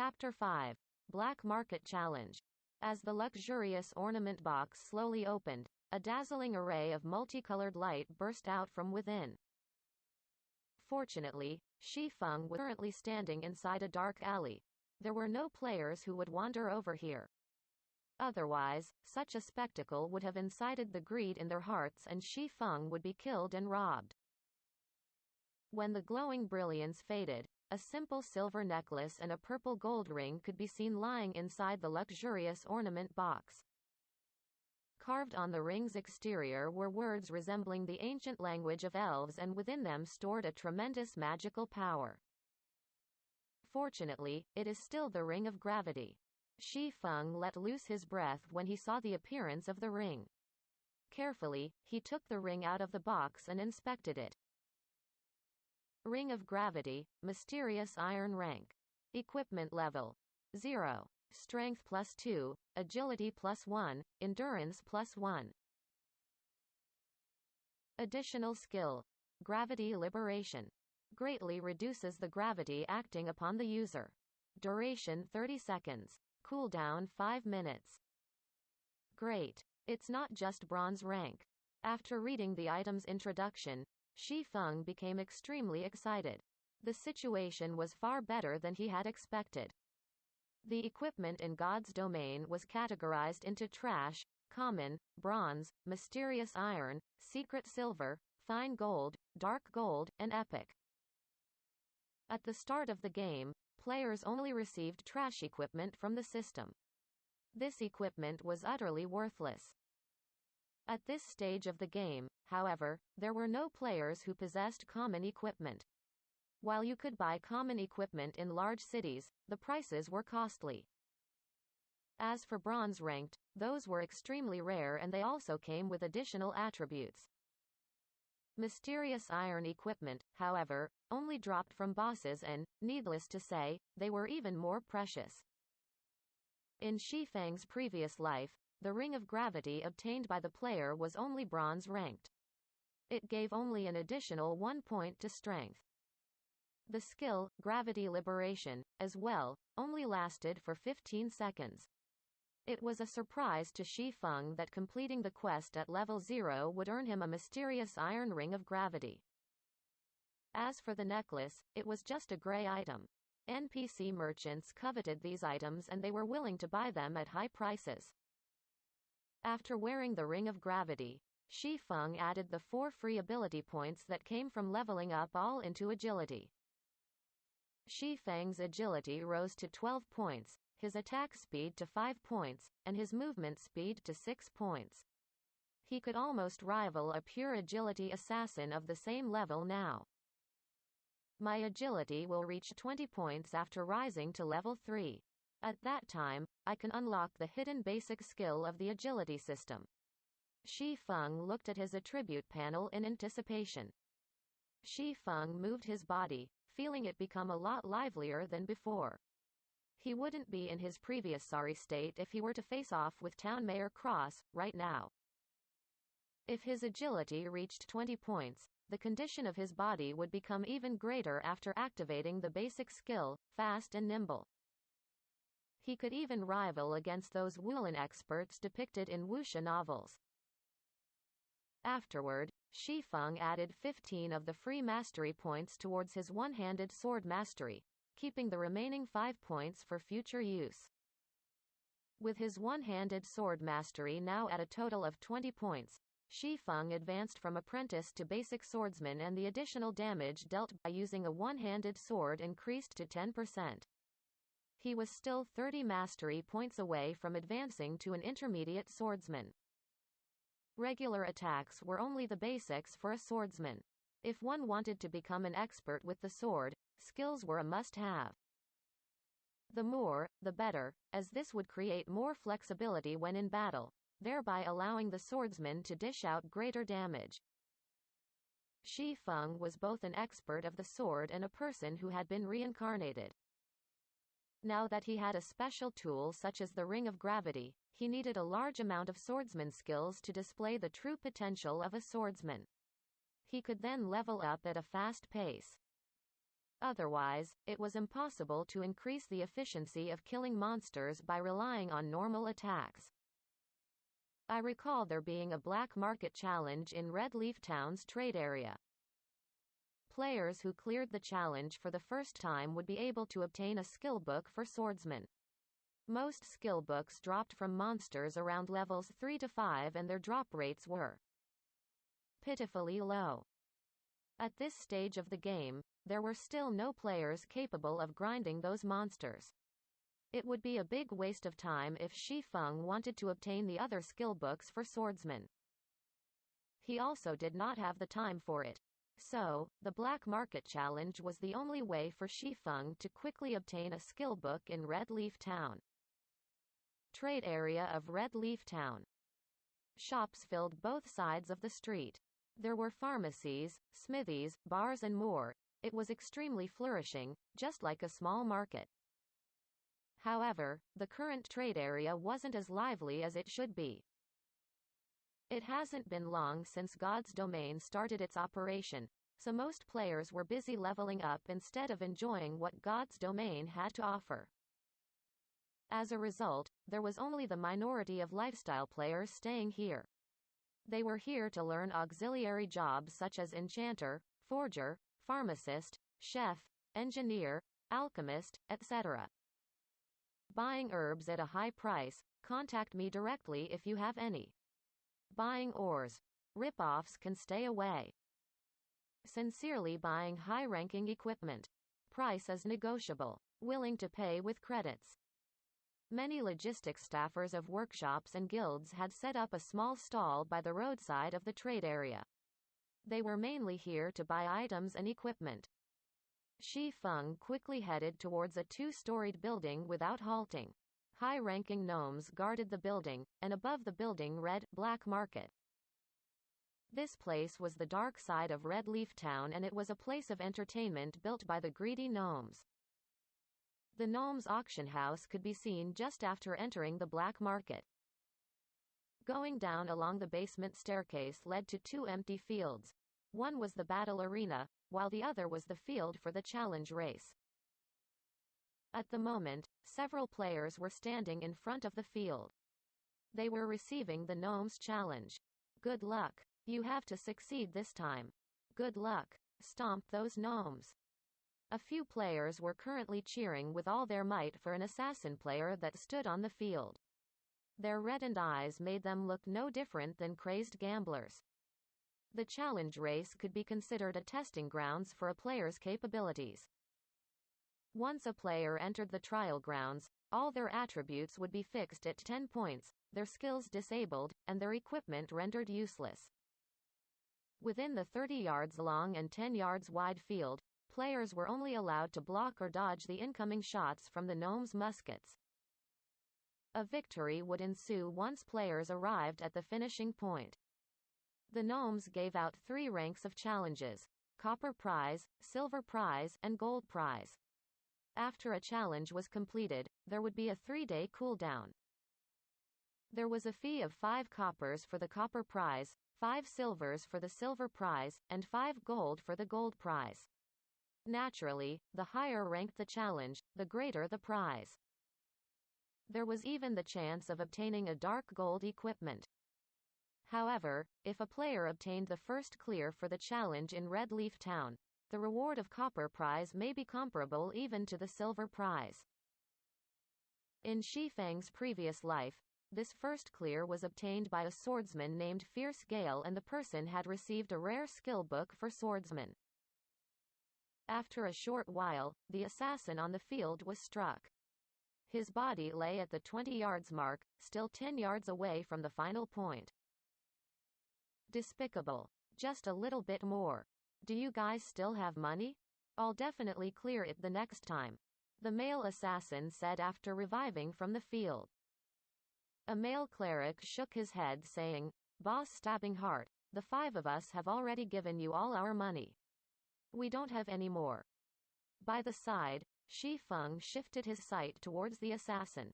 Chapter 5. Black Market Challenge. As the luxurious ornament box slowly opened, a dazzling array of multicolored light burst out from within. Fortunately, Shifeng was currently standing inside a dark alley. There were no players who would wander over here. Otherwise, such a spectacle would have incited the greed in their hearts and Shifeng would be killed and robbed. When the glowing brilliance faded, a simple silver necklace and a purple gold ring could be seen lying inside the luxurious ornament box. Carved on the ring's exterior were words resembling the ancient language of elves, and within them stored a tremendous magical power. Fortunately, it is still the ring of gravity. Shifeng let loose his breath when he saw the appearance of the ring. Carefully, he took the ring out of the box and inspected it. Ring of Gravity, Mysterious Iron Rank. Equipment Level 0. Strength +2, Agility +1, Endurance +1. Additional Skill. Gravity Liberation. Greatly reduces the gravity acting upon the user. Duration 30 seconds. Cooldown 5 minutes. Great. It's not just bronze rank. After reading the item's introduction, Shifeng became extremely excited. The situation was far better than he had expected. The equipment in God's domain was categorized into trash, common, bronze, mysterious iron, secret silver, fine gold, dark gold, and epic. At the start of the game, players only received trash equipment from the system. This equipment was utterly worthless. At this stage of the game, however, there were no players who possessed common equipment. While you could buy common equipment in large cities, the prices were costly. As for bronze ranked, those were extremely rare and they also came with additional attributes. Mysterious iron equipment, however, only dropped from bosses and, needless to say, they were even more precious. In Shifeng's previous life, the ring of gravity obtained by the player was only bronze ranked. It gave only an additional 1 point to strength. The skill, Gravity Liberation, as well, only lasted for 15 seconds. It was a surprise to Shifeng that completing the quest at level 0 would earn him a mysterious iron ring of gravity. As for the necklace, it was just a gray item. NPC merchants coveted these items and they were willing to buy them at high prices. After wearing the ring of gravity, Shifeng added the 4 free ability points that came from leveling up all into agility. Shifeng's agility rose to 12 points, his attack speed to 5 points, and his movement speed to 6 points. He could almost rival a pure agility assassin of the same level now. My agility will reach 20 points after rising to level 3. At that time, I can unlock the hidden basic skill of the agility system. Shifeng looked at his attribute panel in anticipation. Shifeng moved his body, feeling it become a lot livelier than before. He wouldn't be in his previous sorry state if he were to face off with Town Mayor Cross, right now. If his agility reached 20 points, the condition of his body would become even greater after activating the basic skill, Fast and Nimble. He could even rival against those Wulan experts depicted in wuxia novels. Afterward, Shifeng added 15 of the free mastery points towards his one-handed sword mastery, keeping the remaining 5 points for future use. With his one-handed sword mastery now at a total of 20 points, Shifeng advanced from apprentice to basic swordsman and the additional damage dealt by using a one-handed sword increased to 10%. He was still 30 mastery points away from advancing to an intermediate swordsman. Regular attacks were only the basics for a swordsman. If one wanted to become an expert with the sword, skills were a must-have. The more, the better, as this would create more flexibility when in battle, thereby allowing the swordsman to dish out greater damage. Shifeng was both an expert of the sword and a person who had been reincarnated. Now that he had a special tool such as the Ring of Gravity, he needed a large amount of swordsman skills to display the true potential of a swordsman. He could then level up at a fast pace. Otherwise, it was impossible to increase the efficiency of killing monsters by relying on normal attacks. I recall there being a black market challenge in Red Leaf Town's trade area. Players who cleared the challenge for the first time would be able to obtain a skill book for swordsmen. Most skill books dropped from monsters around levels 3 to 5 and their drop rates were pitifully low. At this stage of the game, there were still no players capable of grinding those monsters. It would be a big waste of time if Shi Feng wanted to obtain the other skill books for swordsmen. He also did not have the time for it. So, the Black Market Challenge was the only way for Shi Feng to quickly obtain a skill book in Red Leaf Town. Trade area of Red Leaf Town. Shops filled both sides of the street. There were pharmacies, smithies, bars and more. It was extremely flourishing, just like a small market. However, the current trade area wasn't as lively as it should be. It hasn't been long since God's Domain started its operation, so most players were busy leveling up instead of enjoying what God's Domain had to offer. As a result, there was only the minority of lifestyle players staying here. They were here to learn auxiliary jobs such as enchanter, forger, pharmacist, chef, engineer, alchemist, etc. Buying herbs at a high price, contact me directly if you have any. Buying ores. Rip-offs can stay away. Sincerely buying high-ranking equipment. Price is negotiable. Willing to pay with credits. Many logistics staffers of workshops and guilds had set up a small stall by the roadside of the trade area. They were mainly here to buy items and equipment. Shi Feng quickly headed towards a two-storied building without halting. High-ranking gnomes guarded the building, and above the building read, Black Market. This place was the dark side of Red Leaf Town and it was a place of entertainment built by the greedy gnomes. The gnomes' auction house could be seen just after entering the black market. Going down along the basement staircase led to two empty fields. One was the battle arena, while the other was the field for the challenge race. At the moment, several players were standing in front of the field. They were receiving the gnomes' challenge. Good luck. You have to succeed this time. Good luck. Stomp those gnomes. A few players were currently cheering with all their might for an assassin player that stood on the field. Their reddened eyes made them look no different than crazed gamblers. The challenge race could be considered a testing grounds for a player's capabilities. Once a player entered the trial grounds, all their attributes would be fixed at 10 points, their skills disabled, and their equipment rendered useless. Within the 30 yards long and 10 yards wide field, players were only allowed to block or dodge the incoming shots from the gnomes' muskets. A victory would ensue once players arrived at the finishing point. The gnomes gave out 3 ranks of challenges: copper prize, silver prize, and gold prize. After a challenge was completed, there would be a 3-day cooldown. There was a fee of 5 coppers for the copper prize, 5 silvers for the silver prize, and 5 gold for the gold prize. Naturally, the higher ranked the challenge, the greater the prize. There was even the chance of obtaining a dark gold equipment. However, if a player obtained the first clear for the challenge in Red Leaf Town, the reward of copper prize may be comparable even to the silver prize. In Shi Feng's previous life, this first clear was obtained by a swordsman named Fierce Gale and the person had received a rare skill book for swordsman. After a short while, the assassin on the field was struck. His body lay at the 20 yards mark, still 10 yards away from the final point. Despicable. Just a little bit more. Do you guys still have money? I'll definitely clear it the next time, the male assassin said after reviving from the field. A male cleric shook his head saying, Boss Stabbing Heart, the 5 of us have already given you all our money. We don't have any more. By the side, Shi Feng shifted his sight towards the assassin.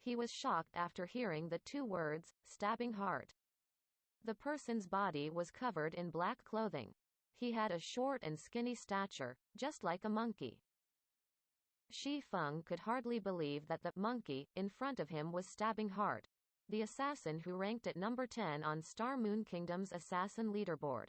He was shocked after hearing the 2 words, Stabbing Heart. The person's body was covered in black clothing. He had a short and skinny stature, just like a monkey. Shi Feng could hardly believe that the monkey in front of him was Stabbing Heart, the assassin who ranked at number 10 on Star Moon Kingdom's assassin leaderboard.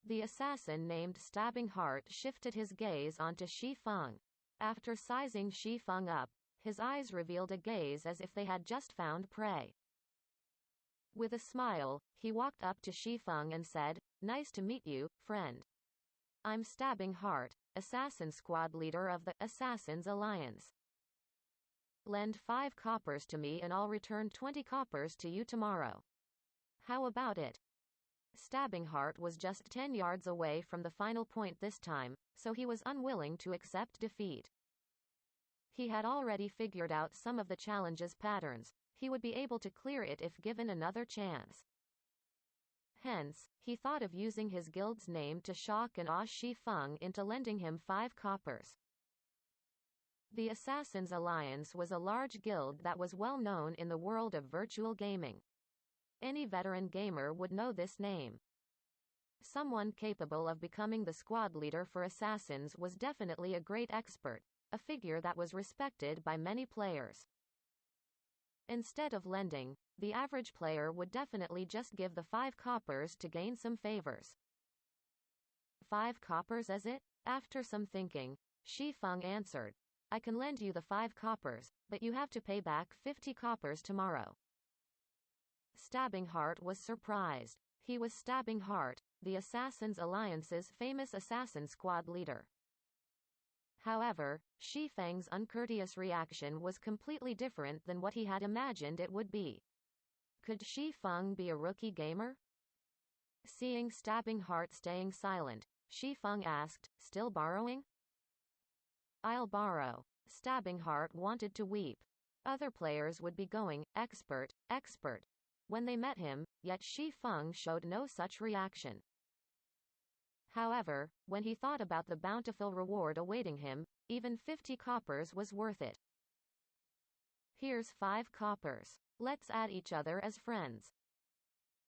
The assassin named Stabbing Heart shifted his gaze onto Shi Feng. After sizing Shi Feng up, his eyes revealed a gaze as if they had just found prey. With a smile, he walked up to Shi Feng and said, "Nice to meet you, friend. I'm Stabbing Heart, assassin squad leader of the Assassins Alliance. Lend 5 coppers to me and I'll return 20 coppers to you tomorrow. How about it?" Stabbing Heart was just 10 yards away from the final point this time, so he was unwilling to accept defeat. He had already figured out some of the challenge's patterns. He would be able to clear it if given another chance. Hence, he thought of using his guild's name to shock and awe Shi Feng into lending him 5 coppers. The Assassins Alliance was a large guild that was well known in the world of virtual gaming. Any veteran gamer would know this name. Someone capable of becoming the squad leader for Assassins was definitely a great expert, a figure that was respected by many players. Instead of lending, the average player would definitely just give the 5 coppers to gain some favors. 5 coppers is it? After some thinking, Shi Feng answered, "I can lend you the 5 coppers, but you have to pay back 50 coppers tomorrow." Stabbing Heart was surprised. He was Stabbing Heart, the Assassins Alliance's famous assassin squad leader. However, Shi Feng's uncourteous reaction was completely different than what he had imagined it would be. Could Shi Feng be a rookie gamer? Seeing Stabbing Heart staying silent, Shi Feng asked, "Still borrowing?" "I'll borrow." Stabbing Heart wanted to weep. Other players would be going, expert, expert, when they met him, yet Shi Feng showed no such reaction. However, when he thought about the bountiful reward awaiting him, even 50 coppers was worth it. "Here's 5 coppers. Let's add each other as friends.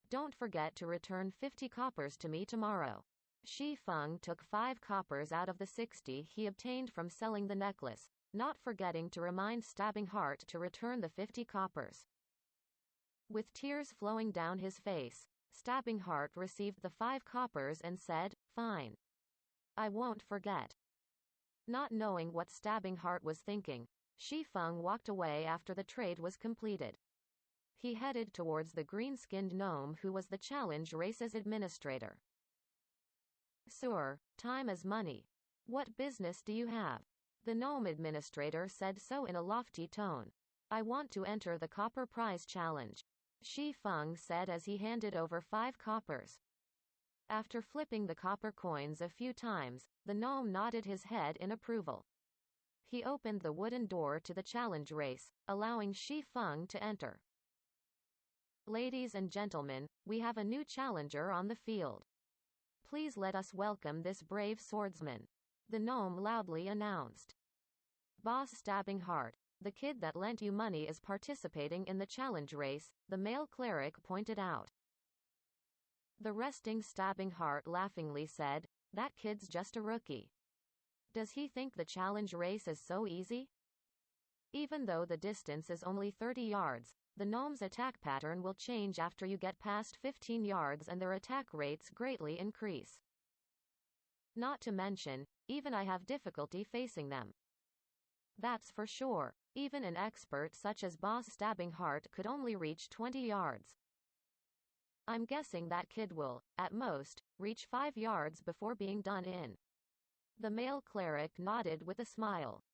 Don't forget to return 50 coppers to me tomorrow." Shi Feng took 5 coppers out of the 60 he obtained from selling the necklace, not forgetting to remind Stabbing Heart to return the 50 coppers. With tears flowing down his face, Stabbing Heart received the 5 coppers and said, "Fine. I won't forget." Not knowing what Stabbing Heart was thinking, Shi Feng walked away after the trade was completed. He headed towards the green-skinned gnome who was the challenge race's administrator. "Sir, time is money. What business do you have?" The gnome administrator said so in a lofty tone. "I want to enter the copper prize challenge," Shi Feng said as he handed over 5 coppers. After flipping the copper coins a few times, the gnome nodded his head in approval. He opened the wooden door to the challenge race, allowing Shi Feng to enter. "Ladies and gentlemen, we have a new challenger on the field. Please let us welcome this brave swordsman," the gnome loudly announced. "Boss Stabbing Heart, the kid that lent you money is participating in the challenge race," the male cleric pointed out. The resting Stabbing Heart laughingly said, "That kid's just a rookie. Does he think the challenge race is so easy?" Even though the distance is only 30 yards, the gnome's attack pattern will change after you get past 15 yards and their attack rates greatly increase. Not to mention, even I have difficulty facing them. That's for sure. Even an expert such as Boss Stabbing Heart could only reach 20 yards. I'm guessing that kid will, at most, reach 5 yards before being done in. The male cleric nodded with a smile.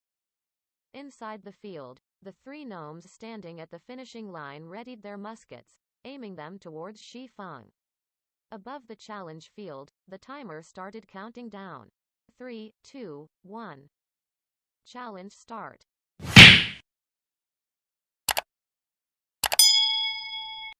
Inside the field, the 3 gnomes standing at the finishing line readied their muskets, aiming them towards Shi Feng. Above the challenge field, the timer started counting down. 3, 2, 1. Challenge start.